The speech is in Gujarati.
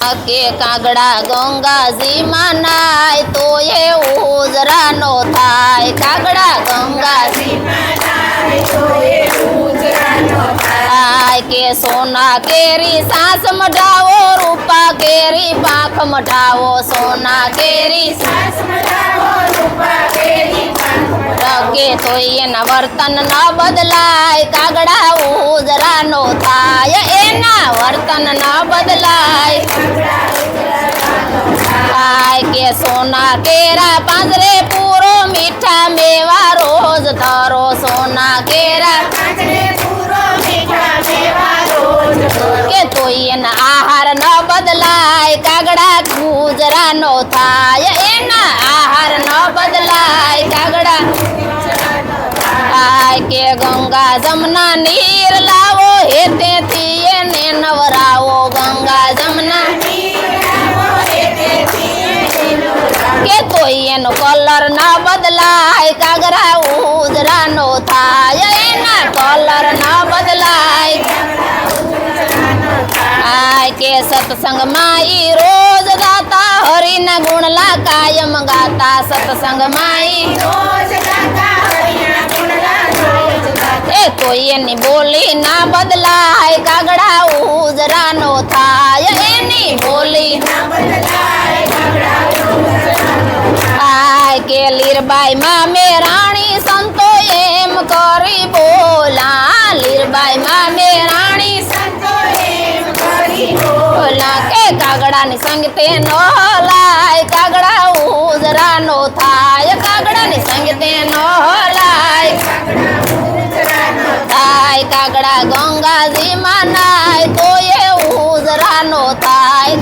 કે કાગડા ગંગાજીમાં નાય તો એ ઉજરાનો થાય। કાગડા ગંગાજીમાં નાય તો એ ઉજરાનો થાય। કે સોના કેરી સાસ મઢાવો, રૂપા કેરી પાંખ મઢાવો। સોના કેરી સાસ મઢાવો, રૂપા કેરી પાંખ મઢાવો। કે તો એના વર્તન ન બદલાય, કાગડા ઉજરાનો થાય। એના વર્તન ન બદલાય, કે સોના કેરા પાંજરે પૂરો, મીઠા મેવા રોજ ધરો। સોના કેરા પાંજરે પૂરો, મીઠા મેવા રોજ ધરો। કે તો એના આહાર ન બદલાય, કાગડા ગુજરાનો થાય। એના આહાર ન બદલાય, કાગડા થાય। કે ગંગા જમના નીર લાવો, હે તેથી એને નવરાવો। ગંગા જમના કે તો એનો કલર ન બદલાય, કાગડા ઉજરાનો થાય। એના કલર ન બદલાય, કે સત્સંગમાં ઈ રોજ ગાતા, હરિના ગુણલા કાયમ ગાતા। સત્સંગમાં ઈ રોજ ગાતા, હરિના ગુણલા કાયમ ગાતા। તો એની બોલી ના બદલાય, કાગડા ઉજરાનો થાય। એની બોલી ના બદલાય, કાગડા કે લીરબાઈ માં મેં રાણી સંતો એમ કરી બોલા। લીરબાઈ માં મેં રાણી સંતો એમ કરી બોલા। કે કાગડાની સંગતે ન હલાય, કાગડા ઉજરાનો થાય। કાગડાની સંગતે ન હલાય, થાય। કાગડા ગંગાજીમાં નાય તો એ ઉજરાનો થાય।